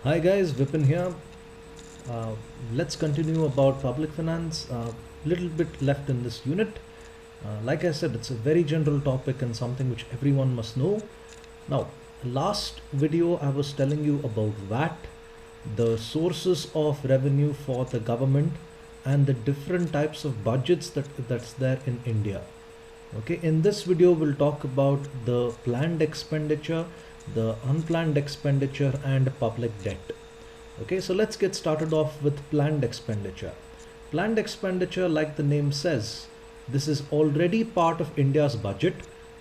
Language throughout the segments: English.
Hi guys, Vipin here. Uh, let's continue about public finance. Little bit left in this unit. Like I said, it's a very general topic and something which everyone must know. Now, last video I was telling you about VAT, the sources of revenue for the government, and the different types of budgets that's there in India. Okay, in this video we'll talk about the planned expenditure, the unplanned expenditure, and public debt. Okay, so let's get started off with planned expenditure. Planned expenditure, like the name says, this is already part of India's budget.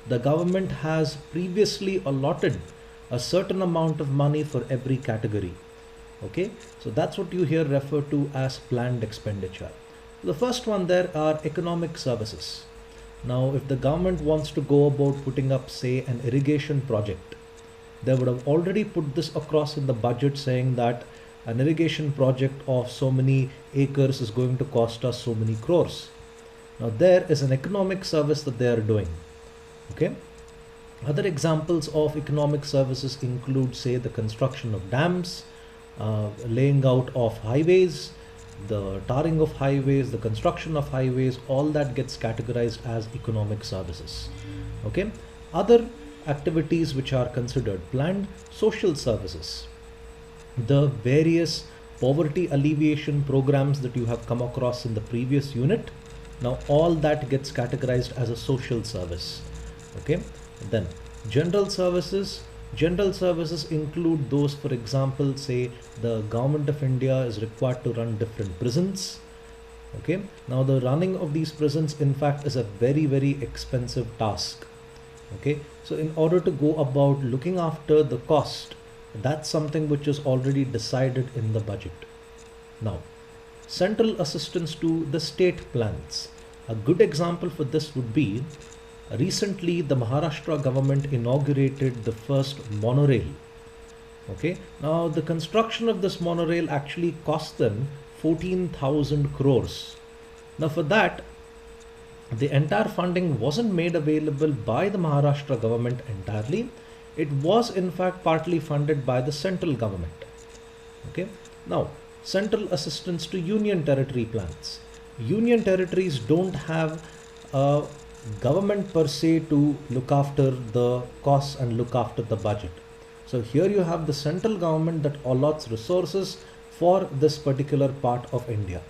The government has previously allotted a certain amount of money for every category. Okay, so that's what you here refer to as planned expenditure. The first one there are economic services. Now, if the government wants to go about putting up, say, an irrigation project, they would have already put this across in the budget saying that an irrigation project of so many acres is going to cost us so many crores. Now, there is an economic service that they are doing. Okay. Other examples of economic services include, say, the construction of dams, laying out of highways, the tarring of highways, the construction of highways, all that gets categorized as economic services. Okay. Other activities which are considered planned: social services, the various poverty alleviation programs that you have come across in the previous unit. Now all that gets categorized as a social service. Okay. Then general services. General services include those, for example, say the government of India is required to run different prisons. Okay. Now the running of these prisons in fact is a very expensive task. Okay. So in order to go about looking after the cost, that's something which is already decided in the budget. Now, central assistance to the state plans. A good example for this would be recently the Maharashtra government inaugurated the first monorail. Okay. Now the construction of this monorail actually cost them 14,000 crores. Now for that, the entire funding wasn't made available by the Maharashtra government entirely. It was in fact partly funded by the central government. Okay. Now, central assistance to union territory plans. Union territories don't have a government per se to look after the costs and look after the budget. So here you have the central government that allots resources for this particular part of India.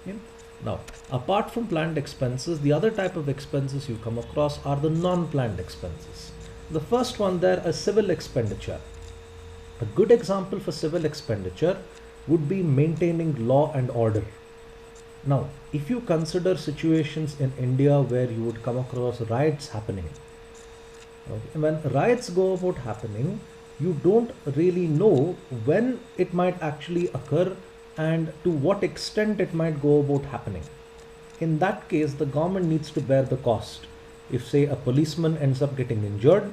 Okay. Now, apart from planned expenses, the other type of expenses you come across are the non-planned expenses. The first one there is civil expenditure. A good example for civil expenditure would be maintaining law and order. Now, if you consider situations in India where you would come across riots happening, okay, when riots go about happening, you don't really know when it might actually occur and to what extent it might go about happening. In that case, the government needs to bear the cost. If, say, a policeman ends up getting injured,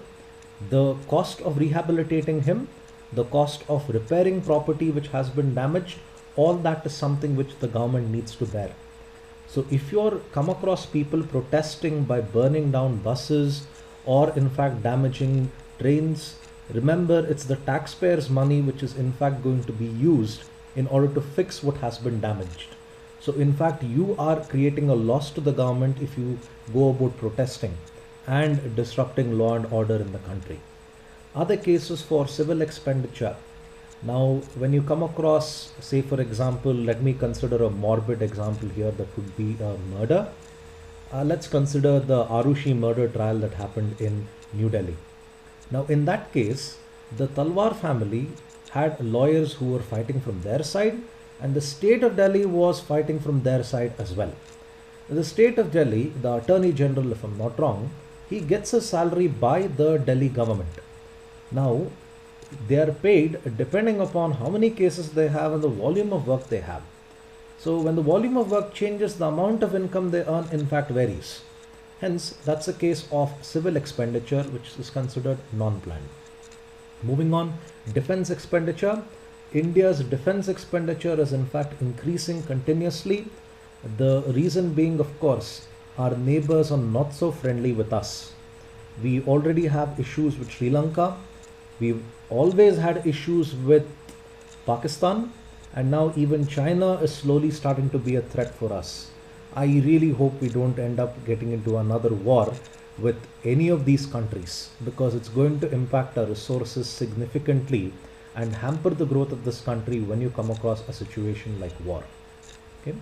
the cost of rehabilitating him, the cost of repairing property which has been damaged, all that is something which the government needs to bear. So if you're come across people protesting by burning down buses or in fact damaging trains, remember it's the taxpayers' money which is in fact going to be used in order to fix what has been damaged. So in fact you are creating a loss to the government if you go about protesting and disrupting law and order in the country. Other cases for civil expenditure. Now when you come across, say for example, let me consider a morbid example here, that would be a murder. Let's consider the Arushi murder trial that happened in New Delhi. Now in that case, the Talwar family had lawyers who were fighting from their side, and the state of Delhi was fighting from their side as well. The state of Delhi, the Attorney General, if I'm not wrong, he gets a salary by the Delhi government. Now, they are paid depending upon how many cases they have and the volume of work they have. So when the volume of work changes, the amount of income they earn in fact varies. Hence, that's a case of civil expenditure which is considered non-planned. Moving on, defense expenditure. India's defense expenditure is in fact increasing continuously. The reason being, of course, our neighbors are not so friendly with us. We already have issues with Sri Lanka. We've always had issues with Pakistan, and now even China is slowly starting to be a threat for us. I really hope we don't end up getting into another war with any of these countries, because it's going to impact our resources significantly and hamper the growth of this country when you come across a situation like war. Okay.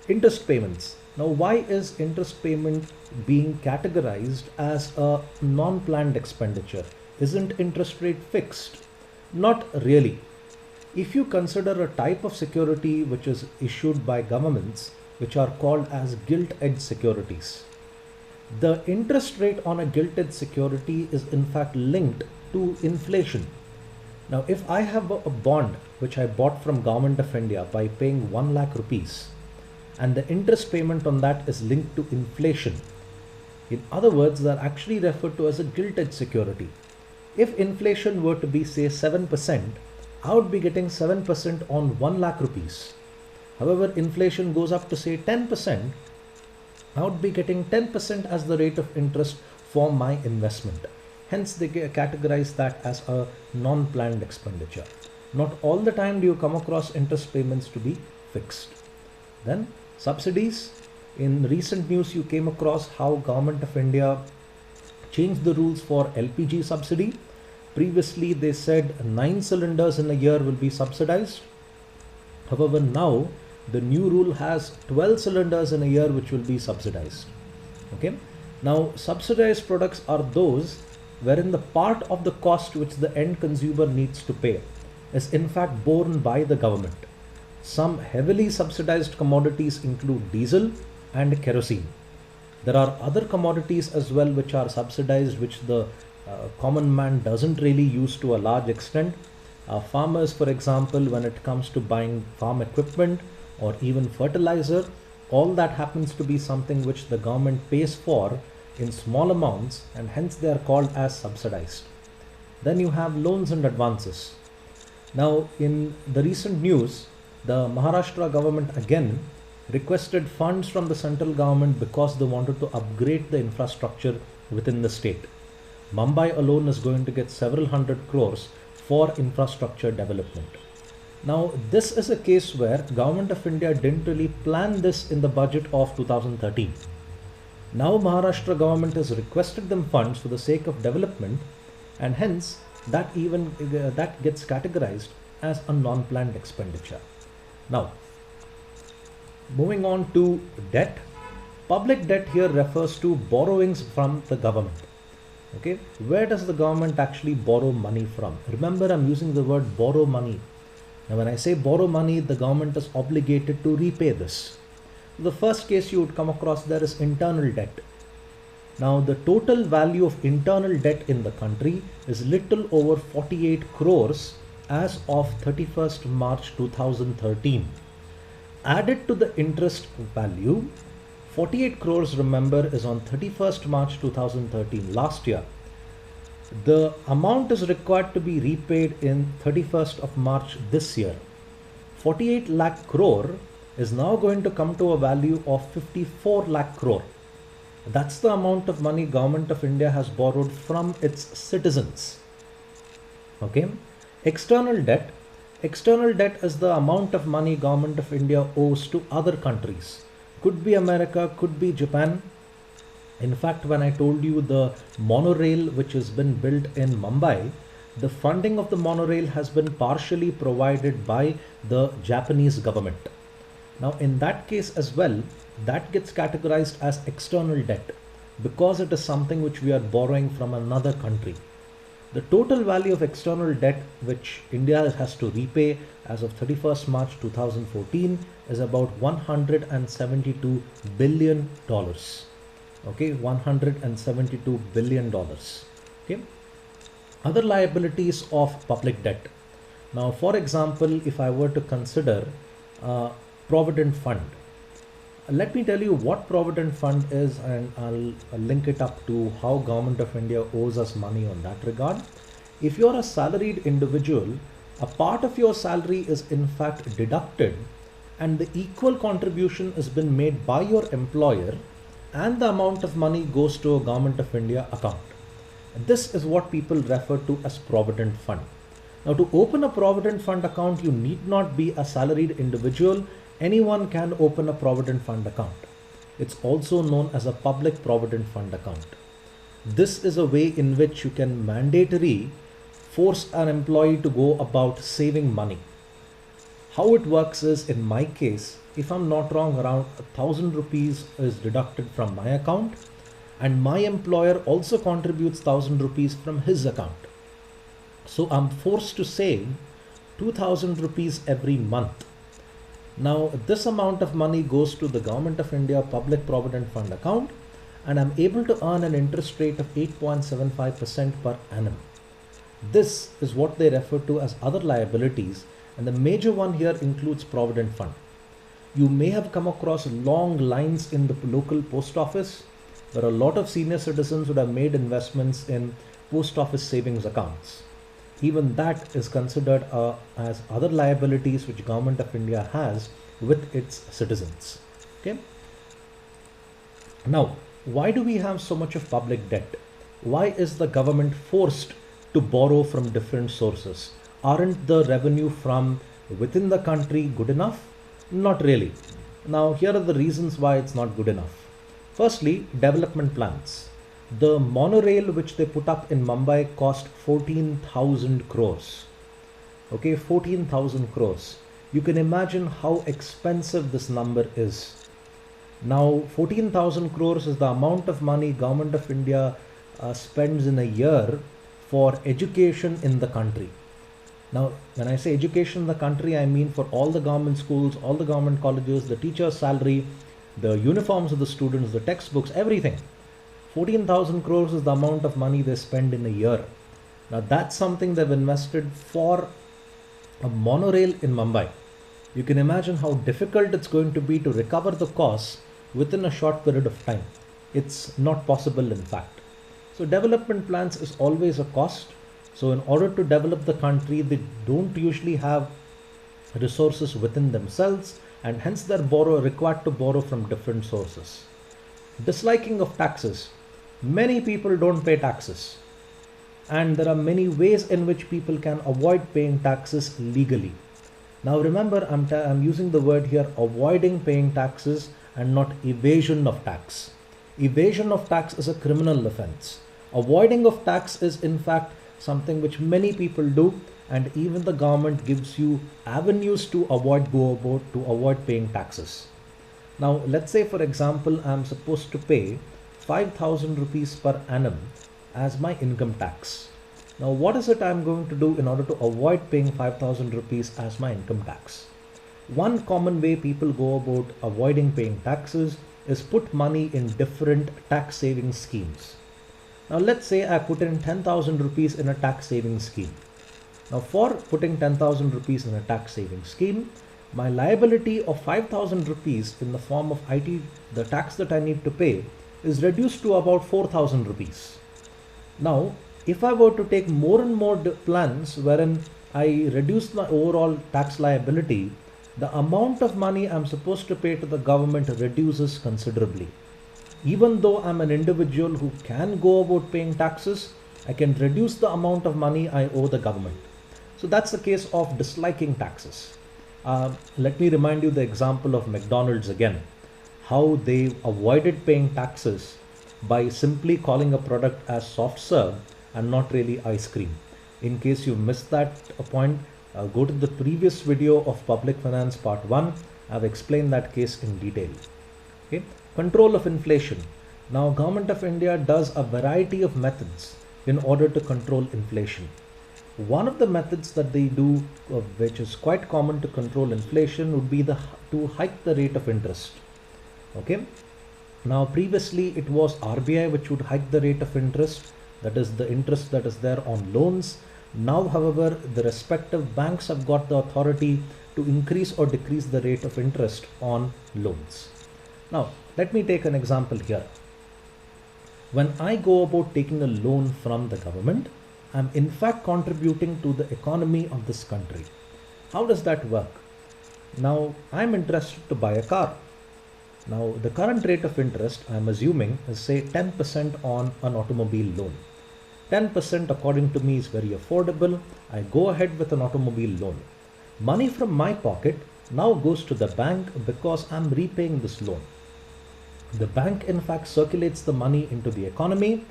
Interest payments. Now, why is interest payment being categorized as a non-planned expenditure? Isn't interest rate fixed? Not really. If you consider a type of security which is issued by governments, which are called as gilt-edged securities, the interest rate on a gilt-edged security is in fact linked to inflation. Now, if I have a bond which I bought from Government of India by paying 1 lakh rupees, and the interest payment on that is linked to inflation, in other words, they're actually referred to as a gilt-edged security. If inflation were to be, say, 7%, I would be getting 7% on 1 lakh rupees. However, inflation goes up to, say, 10%, I would be getting 10% as the rate of interest for my investment. Hence, they categorize that as a non-planned expenditure. Not all the time do you come across interest payments to be fixed. Then, subsidies. In recent news, you came across how Government of India changed the rules for LPG subsidy. Previously, they said 9 cylinders in a year will be subsidized. However, now the new rule has 12 cylinders in a year which will be subsidized. Okay. Now, subsidized products are those wherein the part of the cost which the end consumer needs to pay is in fact borne by the government. Some heavily subsidized commodities include diesel and kerosene. There are other commodities as well which are subsidized, which the common man doesn't really use to a large extent. Farmers, for example, when it comes to buying farm equipment or even fertilizer, all that happens to be something which the government pays for in small amounts, and hence they are called as subsidized. Then you have loans and advances. Now, in the recent news, the Maharashtra government again requested funds from the central government because they wanted to upgrade the infrastructure within the state. Mumbai alone is going to get several hundred crores for infrastructure development. Now, this is a case where Government of India didn't really plan this in the budget of 2013. Now Maharashtra government has requested them funds for the sake of development, and hence that gets categorized as a non-planned expenditure. Now, moving on to debt. Public debt here refers to borrowings from the government. Okay, where does the government actually borrow money from? Remember, I'm using the word borrow money. Now, when I say borrow money, the government is obligated to repay this. The first case you would come across there is internal debt. Now, the total value of internal debt in the country is little over 48 crores as of 31st March 2013. Added to the interest value, 48 crores, remember, is on 31st March 2013, last year. The amount is required to be repaid in 31st of March this year. 48 lakh crore is now going to come to a value of 54 lakh crore. That's the amount of money Government of India has borrowed from its citizens. Okay. External debt. External debt is the amount of money Government of India owes to other countries. Could be America, could be Japan. In fact, when I told you the monorail which has been built in Mumbai, the funding of the monorail has been partially provided by the Japanese government. Now, in that case as well, that gets categorized as external debt because it is something which we are borrowing from another country. The total value of external debt which India has to repay as of 31st March 2014 is about $172 billion. Okay, $172 billion. Okay. Other liabilities of public debt. Now, for example, if I were to consider Provident Fund. Let me tell you what Provident Fund is, and I'll link it up to how Government of India owes us money on that regard. If you're a salaried individual, a part of your salary is in fact deducted and the equal contribution has been made by your employer, and the amount of money goes to a Government of India account. This is what people refer to as Provident Fund. Now, to open a provident fund account, you need not be a salaried individual. Anyone can open a provident fund account. It's also known as a public provident fund account. This is a way in which you can mandatorily force an employee to go about saving money. How it works is, in my case, if I'm not wrong, around 1,000 rupees is deducted from my account, and my employer also contributes 1,000 rupees from his account. So I'm forced to save 2,000 rupees every month. Now, this amount of money goes to the Government of India Public Provident Fund account, and I'm able to earn an interest rate of 8.75% per annum. This is what they refer to as other liabilities, and the major one here includes Provident Fund. You may have come across long lines in the local post office where a lot of senior citizens would have made investments in post office savings accounts. Even that is considered as other liabilities which Government of India has with its citizens. Okay. Now, why do we have so much of public debt? Why is the government forced to borrow from different sources? Aren't the revenue from within the country good enough? Not really. Now, here are the reasons why it's not good enough. Firstly, development plans. The monorail which they put up in Mumbai cost 14,000 crores. Okay, 14,000 crores. You can imagine how expensive this number is. Now, 14,000 crores is the amount of money Government of India spends in a year for education in the country. Now, when I say education in the country, I mean for all the government schools, all the government colleges, the teacher's salary, the uniforms of the students, the textbooks, everything. 14,000 crores is the amount of money they spend in a year. Now, that's something they've invested for a monorail in Mumbai. You can imagine how difficult it's going to be to recover the costs within a short period of time. It's not possible, in fact. So, development plans is always a cost. So, in order to develop the country, they don't usually have resources within themselves, and hence they're required to borrow from different sources. Disliking of taxes. Many people don't pay taxes, and there are many ways in which people can avoid paying taxes legally. Now remember, I'm using the word here avoiding paying taxes and not evasion of tax. Evasion of tax is a criminal offense. Avoiding of tax is in fact something which many people do, and even the government gives you avenues to avoid paying taxes. Now, let's say, for example, I'm supposed to pay 5,000 rupees per annum as my income tax. Now, what is it I'm going to do in order to avoid paying 5,000 rupees as my income tax? One common way people go about avoiding paying taxes is put money in different tax saving schemes. Now, let's say I put in 10,000 rupees in a tax saving scheme. Now, for putting 10,000 rupees in a tax saving scheme, my liability of 5,000 rupees in the form of the tax that I need to pay, is reduced to about 4,000 rupees. Now, if I were to take more and more plans wherein I reduce my overall tax liability, the amount of money I'm supposed to pay to the government reduces considerably. Even though I'm an individual who can go about paying taxes, I can reduce the amount of money I owe the government. So that's the case of disliking taxes. Let me remind you the example of McDonald's again. How they avoided paying taxes by simply calling a product as soft serve and not really ice cream. In case you missed that point, go to the previous video of Public Finance Part 1. I've explained that case in detail. Okay. Control of inflation. Now, Government of India does a variety of methods in order to control inflation. One of the methods that they do, which is quite common to control inflation, would be to hike the rate of interest. Okay. Now, previously it was RBI which would hike the rate of interest, that is the interest that is there on loans. Now, however, the respective banks have got the authority to increase or decrease the rate of interest on loans. Now, let me take an example here. When I go about taking a loan from the government, I'm in fact contributing to the economy of this country. How does that work? Now, I'm interested to buy a car. Now, the current rate of interest, I'm assuming, is say 10% on an automobile loan. 10% according to me is very affordable. I go ahead with an automobile loan. Money from my pocket now goes to the bank because I'm repaying this loan. The bank in fact circulates the money into the economy,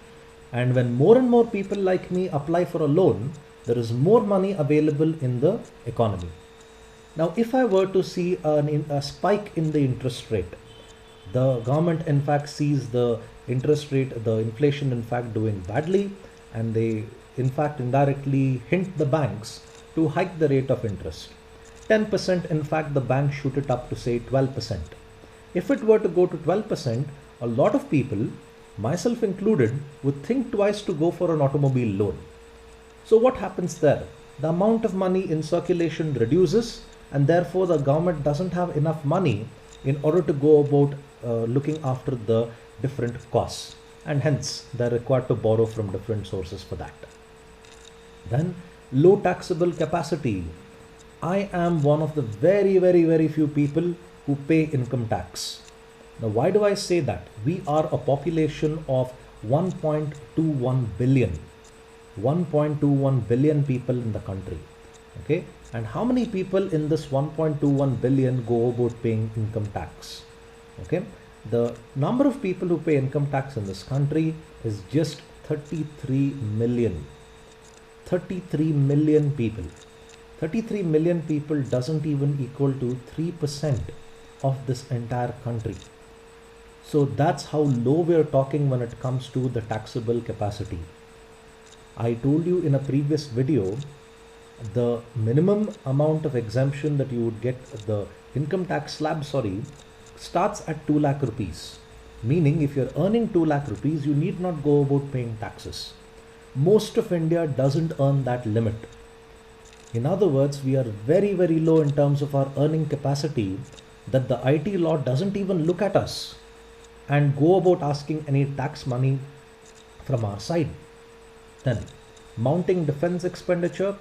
and when more and more people like me apply for a loan, there is more money available in the economy. Now, if I were to see a spike in the interest rate, the government in fact sees the interest rate, the inflation in fact doing badly, and they in fact indirectly hint the banks to hike the rate of interest. 10%, in fact, the bank shoot it up to say 12%. If it were to go to 12%, a lot of people, myself included, would think twice to go for an automobile loan. So what happens there? The amount of money in circulation reduces, and therefore the government doesn't have enough money in order to go about looking after the different costs, and hence they're required to borrow from different sources for that. Then low taxable capacity. I am one of the very few people who pay income tax. Now, why do I say that? We are a population of 1.21 billion. 1.21 billion people in the country. Okay, and how many people in this 1.21 billion go about paying income tax? Okay, the number of people who pay income tax in this country is just 33 million. 33 million people. 33 million people doesn't even equal to 3% of this entire country. So that's how low we're talking when it comes to the taxable capacity. I told you in a previous video, the minimum amount of exemption that you would get, the income tax slab, starts at 2 lakh rupees. Meaning if you're earning 2 lakh rupees, you need not go about paying taxes. Most of India doesn't earn that limit. In other words, we are very low in terms of our earning capacity, that the IT law doesn't even look at us and go about asking any tax money from our side. Then, mounting defense expenditure.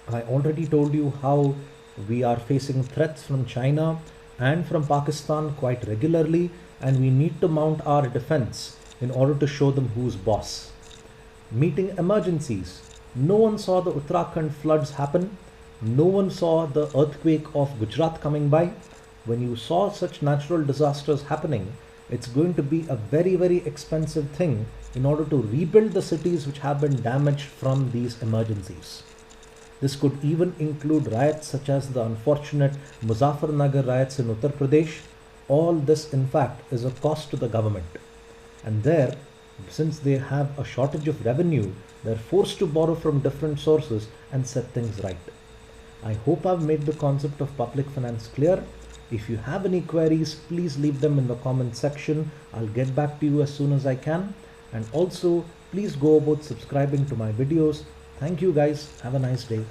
I already told you how we are facing threats from China and from Pakistan quite regularly, and we need to mount our defense in order to show them who's boss. Meeting emergencies. No one saw the Uttarakhand floods happen. No one saw the earthquake of Gujarat coming by. When you saw such natural disasters happening, it's going to be a very expensive thing in order to rebuild the cities which have been damaged from these emergencies. This could even include riots such as the unfortunate Muzaffarnagar riots in Uttar Pradesh. All this in fact is a cost to the government. And there, since they have a shortage of revenue, they're forced to borrow from different sources and set things right. I hope I've made the concept of public finance clear. If you have any queries, please leave them in the comment section. I'll get back to you as soon as I can. And also, please go about subscribing to my videos. Thank you guys. Have a nice day.